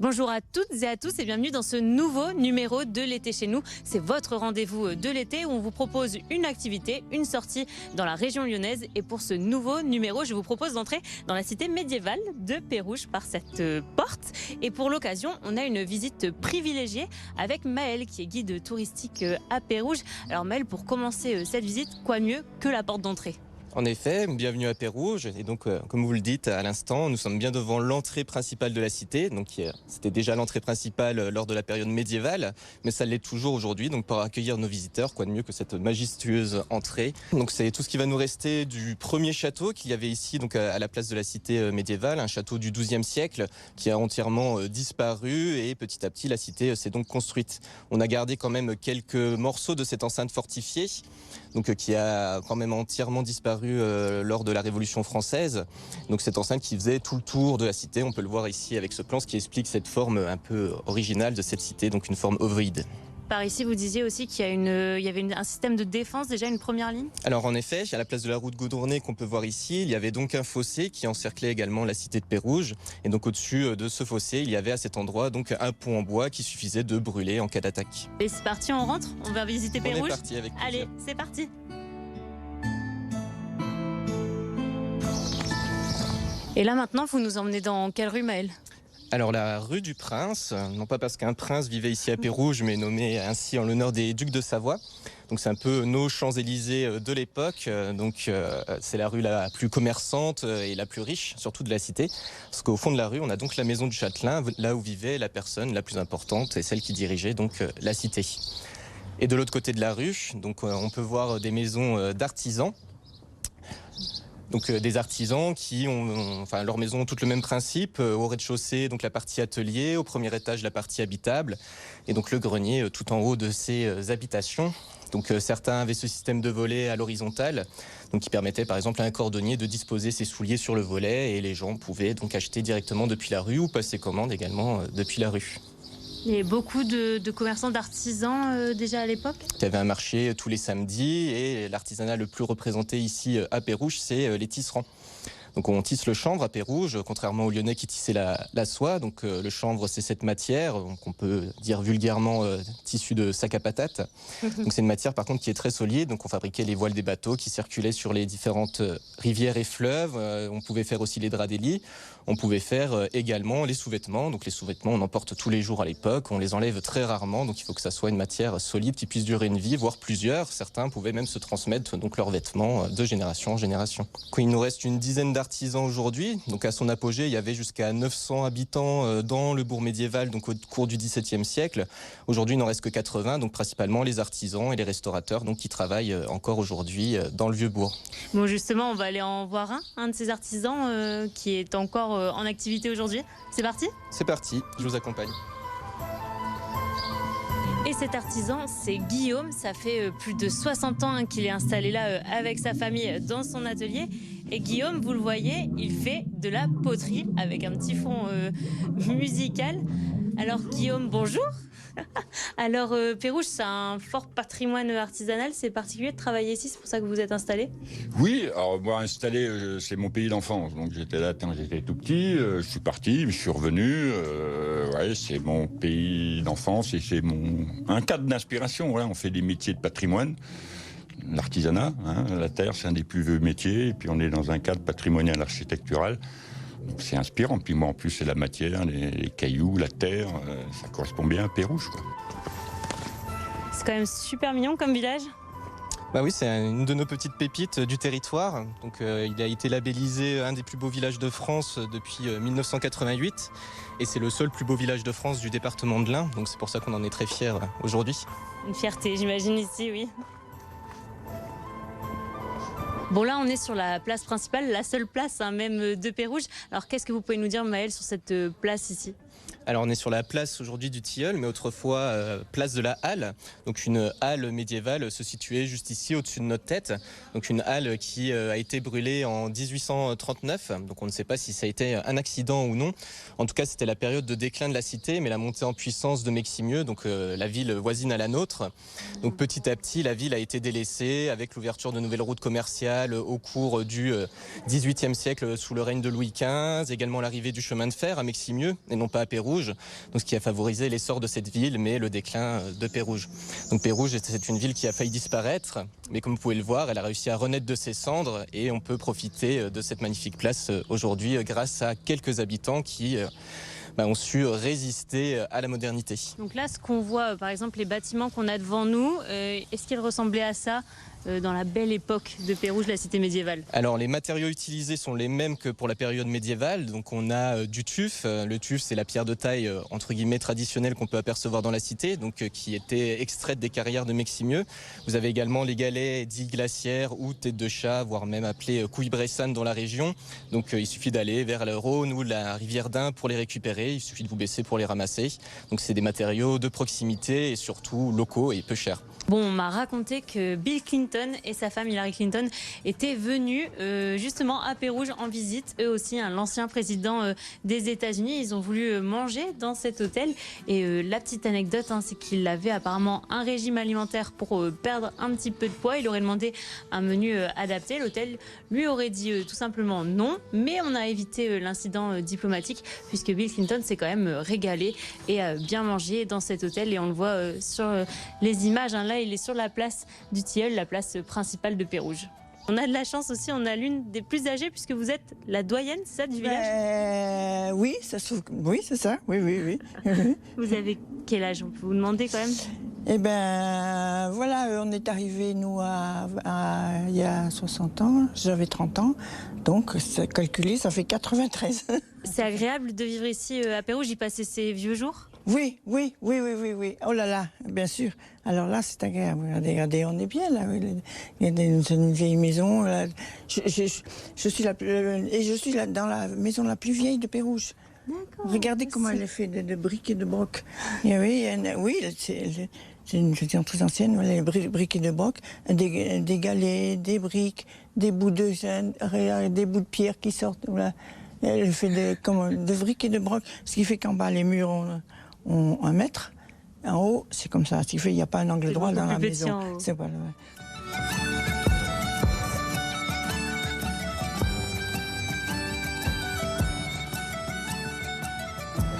Bonjour à toutes et à tous et bienvenue dans ce nouveau numéro de l'été chez nous. C'est votre rendez-vous de l'été où on vous propose une activité, une sortie dans la région lyonnaise. Et pour ce nouveau numéro, je vous propose d'entrer dans la cité médiévale de Pérouges par cette porte. Et pour l'occasion, on a une visite privilégiée avec Maëlle qui est guide touristique à Pérouges. Alors Maëlle, pour commencer cette visite, quoi de mieux que la porte d'entrée ? En effet, bienvenue à Pérouges. Et donc, comme vous le dites à l'instant, nous sommes bien devant l'entrée principale de la cité. Donc, c'était déjà l'entrée principale lors de la période médiévale, mais ça l'est toujours aujourd'hui. Donc, pour accueillir nos visiteurs, quoi de mieux que cette majestueuse entrée. Donc, c'est tout ce qui va nous rester du premier château qu'il y avait ici, donc à la place de la cité médiévale, un château du XIIe siècle qui a entièrement disparu et petit à petit, la cité s'est donc construite. On a gardé quand même quelques morceaux de cette enceinte fortifiée, donc qui a quand même entièrement disparu lors de la Révolution française. Donc cette enceinte qui faisait tout le tour de la cité, on peut le voir ici avec ce plan, ce qui explique cette forme un peu originale de cette cité, donc une forme ovoïde. Par ici, vous disiez aussi qu'il y avait un système de défense, déjà une première ligne ? Alors en effet, à la place de la route goudronnée qu'on peut voir ici, il y avait donc un fossé qui encerclait également la cité de Pérouges. Et donc au-dessus de ce fossé, il y avait à cet endroit donc un pont en bois qui suffisait de brûler en cas d'attaque. Et c'est parti, on rentre ? On va visiter Pérouges ? On est parti avec plaisir. Allez, c'est parti. Et là maintenant, vous nous emmenez dans quelle rue, Maëlle ? Alors la rue du Prince, non pas parce qu'un prince vivait ici à Pérouges, mais nommé ainsi en l'honneur des ducs de Savoie. Donc c'est un peu nos Champs-Élysées de l'époque. Donc c'est la rue la plus commerçante et la plus riche, surtout de la cité. Parce qu'au fond de la rue, on a donc la maison du châtelain, là où vivait la personne la plus importante et celle qui dirigeait donc la cité. Et de l'autre côté de la rue, donc on peut voir des maisons d'artisans. Donc des artisans qui ont, leurs maisons ont toutes le même principe. Au rez-de-chaussée, donc la partie atelier, au premier étage la partie habitable, et donc le grenier tout en haut de ces habitations. Donc certains avaient ce système de volet à l'horizontale, donc qui permettait par exemple à un cordonnier de disposer ses souliers sur le volet, et les gens pouvaient donc acheter directement depuis la rue ou passer commande également depuis la rue. Il y avait beaucoup de commerçants, d'artisans déjà à l'époque ? Il y avait un marché tous les samedis et l'artisanat le plus représenté ici à Pérouges, c'est les tisserands. Donc on tisse le chanvre à Pérouges, contrairement aux Lyonnais qui tissaient la soie. Donc le chanvre, c'est cette matière, qu'on peut dire vulgairement tissu de sac à patates. Donc c'est une matière par contre qui est très solide. Donc on fabriquait les voiles des bateaux qui circulaient sur les différentes rivières et fleuves. On pouvait faire aussi les draps des lits. On pouvait faire également les sous-vêtements. Donc les sous-vêtements, on en porte tous les jours à l'époque. On les enlève très rarement. Donc il faut que ça soit une matière solide qui puisse durer une vie, voire plusieurs. Certains pouvaient même se transmettre donc leurs vêtements de génération en génération. Il nous reste une dizaine d'artisans aujourd'hui. Donc à son apogée, il y avait jusqu'à 900 habitants dans le bourg médiéval, donc au cours du XVIIe siècle. Aujourd'hui, il n'en reste que 80, donc principalement les artisans et les restaurateurs donc, qui travaillent encore aujourd'hui dans le vieux bourg. Bon, justement, on va aller en voir un de ces artisans qui est encore en activité aujourd'hui. C'est parti ? C'est parti, je vous accompagne. Et cet artisan, c'est Guillaume. Ça fait plus de 60 ans qu'il est installé là avec sa famille dans son atelier. Et Guillaume, vous le voyez, il fait de la poterie avec un petit fond musical. Alors Guillaume, bonjour. Alors Pérouges, c'est un fort patrimoine artisanal. C'est particulier de travailler ici, c'est pour ça que vous êtes installé ? Oui, alors moi installé, c'est mon pays d'enfance. Donc j'étais là quand j'étais tout petit. Je suis parti, je suis revenu. Ouais, c'est mon pays d'enfance et c'est un cadre d'inspiration. Ouais, on fait des métiers de patrimoine. L'artisanat, la terre, c'est un des plus vieux métiers. Et puis on est dans un cadre patrimonial architectural. Donc c'est inspirant. Puis moi, en plus, c'est la matière, les cailloux, la terre. Ça correspond bien à Pérouges, quoi. C'est quand même super mignon comme village. Bah oui, c'est une de nos petites pépites du territoire. Donc, il a été labellisé un des plus beaux villages de France depuis 1988. Et c'est le seul plus beau village de France du département de l'Ain. Donc c'est pour ça qu'on en est très fiers aujourd'hui. Une fierté, j'imagine, ici, oui. Bon, là, on est sur la place principale, la seule place même de Pérouges. Alors, qu'est-ce que vous pouvez nous dire, Maëlle, sur cette place ici ? Alors on est sur la place aujourd'hui du Tilleul, mais autrefois place de la Halle. Donc une halle médiévale se situait juste ici au-dessus de notre tête. Donc une halle qui a été brûlée en 1839. Donc on ne sait pas si ça a été un accident ou non. En tout cas, c'était la période de déclin de la cité, mais la montée en puissance de Meximieux, donc la ville voisine à la nôtre. Donc petit à petit, la ville a été délaissée avec l'ouverture de nouvelles routes commerciales au cours du XVIIIe siècle sous le règne de Louis XV. Également l'arrivée du chemin de fer à Meximieux et non pas à Pérouges, donc ce qui a favorisé l'essor de cette ville, mais le déclin de Pérouges. Donc Pérouges, c'est une ville qui a failli disparaître, mais comme vous pouvez le voir, elle a réussi à renaître de ses cendres et on peut profiter de cette magnifique place aujourd'hui grâce à quelques habitants qui ont su résister à la modernité. Donc là, ce qu'on voit, par exemple, les bâtiments qu'on a devant nous, est-ce qu'ils ressemblaient à ça dans la belle époque de Pérouges, la cité médiévale? Alors les matériaux utilisés sont les mêmes que pour la période médiévale. Donc on a du tuf. Le tuf, c'est la pierre de taille entre guillemets traditionnelle qu'on peut apercevoir dans la cité, donc qui était extraite des carrières de Meximieux. Vous avez également les galets dits glaciaires ou têtes de chat, voire même appelés couilles bressanes dans la région. Donc il suffit d'aller vers le Rhône ou la rivière d'Ain pour les récupérer. Il suffit de vous baisser pour les ramasser. Donc c'est des matériaux de proximité et surtout locaux et peu chers. Bon, on m'a raconté que Bill Clinton et sa femme Hillary Clinton étaient venus justement à Pérouges en visite, eux aussi, l'ancien président des États-Unis. Ils ont voulu manger dans cet hôtel et la petite anecdote, c'est qu'il avait apparemment un régime alimentaire pour perdre un petit peu de poids. Il aurait demandé un menu adapté. L'hôtel lui aurait dit tout simplement non, mais on a évité l'incident diplomatique puisque Bill Clinton s'est quand même régalé et a bien mangé dans cet hôtel et on le voit sur les images. Là, il est sur la place du Tilleul, la place principale de Pérouges. On a de la chance aussi, on a l'une des plus âgées puisque vous êtes la doyenne, c'est ça, du village? Oui, oui, c'est ça, oui. Vous avez quel âge? On peut vous demander quand même? Eh ben, voilà, on est arrivés, nous, il y a 60 ans, j'avais 30 ans, donc, calculé, ça fait 93. C'est agréable de vivre ici à Pérouges, y passer ces vieux jours? Oui. Oh là là, bien sûr. Alors là, c'est agréable. Regardez, on est bien là. Il y a une vieille maison. Là. Je suis là dans la maison la plus vieille de Pérouges. Regardez comment elle est faite de briques et de broc. Oui, c'est une maison très ancienne. Voilà, les briques et de broc, des galets, des briques, des bouts de pierre qui sortent. Voilà. Elle fait de briques et de broc, ce qui fait qu'en bas les murs ont 1 mètre. En haut, c'est comme ça. Ce qui fait qu'il n'y a pas un angle droit dans la maison. C'est voilà.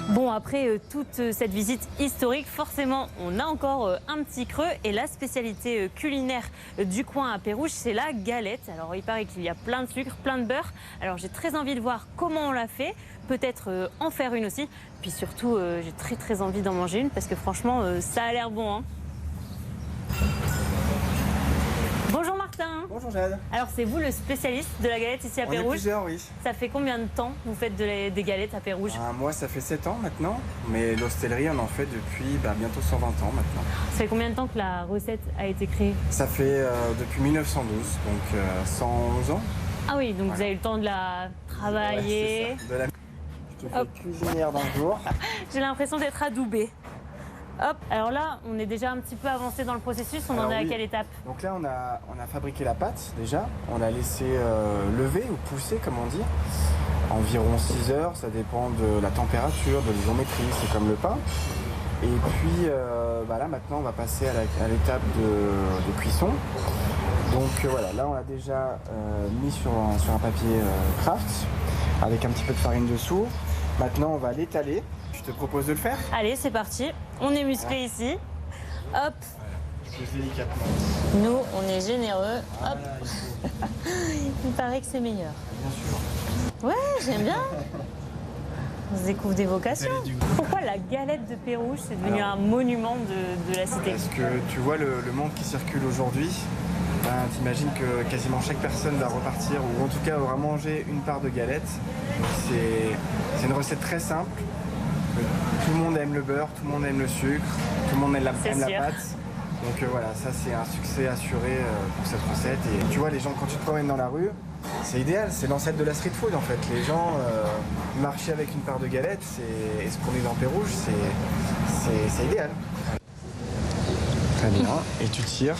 Bon, après toute cette visite historique, forcément, on a encore un petit creux. Et la spécialité culinaire du coin à Pérouges, c'est la galette. Alors, il paraît qu'il y a plein de sucre, plein de beurre. Alors, j'ai très envie de voir comment on l'a fait. Peut-être en faire une aussi. Puis surtout, j'ai très envie d'en manger une parce que franchement, ça a l'air bon. Bonjour Martin. Bonjour Jade. Alors c'est vous le spécialiste de la galette ici à Pérouges? On est plusieurs, oui. Ça fait combien de temps que vous faites des galettes à Pérouges? Moi ça fait 7 ans maintenant, mais l'hostellerie on en fait depuis bientôt 120 ans maintenant. Ça fait combien de temps que la recette a été créée? Ça fait depuis 1912, donc 111 ans. Ah oui, donc voilà. Vous avez eu le temps de la travailler. Ouais, c'est ça. Je te fais cuisinière d'un jour. J'ai l'impression d'être adoubée. Hop, alors là, on est déjà un petit peu avancé dans le processus. On en est à quelle étape? Donc là, on a fabriqué la pâte déjà. On l'a laissé lever ou pousser, comme on dit. Environ 6 heures, ça dépend de la température, de l'isométrie, c'est comme le pain. Et puis là, maintenant, on va passer à l'étape de cuisson. Donc voilà, là, on l'a déjà mis sur un papier Kraft avec un petit peu de farine dessous. Maintenant, on va l'étaler. Je te propose de le faire. Allez, c'est parti. On est musclé ici. Hop. Je pose délicatement. Nous, on est généreux. Hop. Il paraît que c'est meilleur. Bien sûr. Ouais, j'aime bien. On se découvre des vocations. Pourquoi la galette de Pérouges, c'est devenu un monument de la cité? Parce que tu vois le monde qui circule aujourd'hui. T'imagines que quasiment chaque personne va repartir, ou en tout cas aura mangé une part de galette. C'est une recette très simple. Tout le monde aime le beurre, tout le monde aime le sucre, tout le monde aime la pâte. Donc voilà, ça c'est un succès assuré pour cette recette. Et tu vois, les gens, quand tu te promènes dans la rue, c'est idéal, c'est l'ancêtre de la street food en fait. Les gens marcher avec une part de galette, et ce qu'on est dans Pérouges, c'est idéal. Très bien, et tu tires.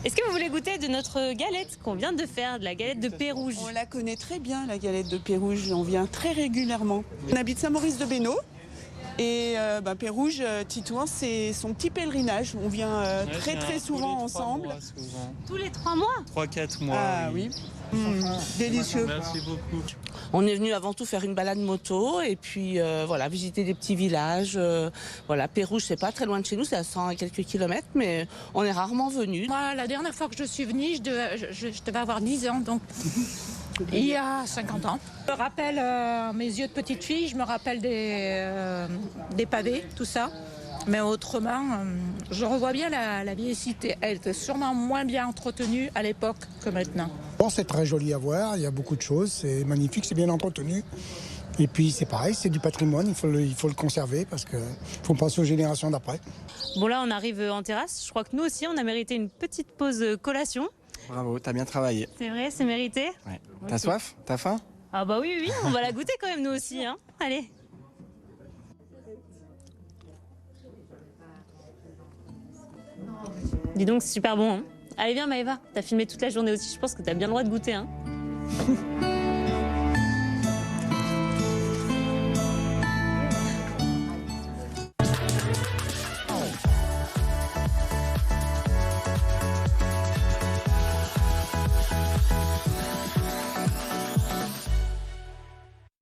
Est-ce que vous voulez goûter de notre galette qu'on vient de faire, de la galette de Pérouges? On la connaît très bien, la galette de Pérouges. On vient très régulièrement. On habite Saint-Maurice-de-Bénaud. Et Pérouges, Titouan, c'est son petit pèlerinage. On vient très souvent ensemble. Tous les 3 mois? 3-4 mois. Ah oui. Délicieux. Merci beaucoup. On est venu avant tout faire une balade moto et puis voilà, visiter des petits villages. Voilà, Pérouges, c'est pas très loin de chez nous, c'est à 100 et quelques kilomètres, mais on est rarement venu. Moi, la dernière fois que je suis venue, je devais avoir 10 ans, donc il y a 50 ans. Je me rappelle mes yeux de petite fille, je me rappelle des pavés, tout ça. Mais autrement, je revois bien la vieille cité. Elle était sûrement moins bien entretenue à l'époque que maintenant. Bon, c'est très joli à voir, il y a beaucoup de choses, c'est magnifique, c'est bien entretenu. Et puis c'est pareil, c'est du patrimoine, il faut le conserver parce qu'il faut penser aux générations d'après. Bon là, on arrive en terrasse. Je crois que nous aussi, on a mérité une petite pause collation. Bravo, t'as bien travaillé. C'est vrai, c'est mérité. Ouais. T'as soif? T'as faim? Ah bah oui, on va la goûter quand même nous aussi. Hein. Allez. Dis donc, c'est super bon. Hein. Allez, viens Maëva, t'as filmé toute la journée aussi, je pense que t'as bien le droit de goûter. Hein.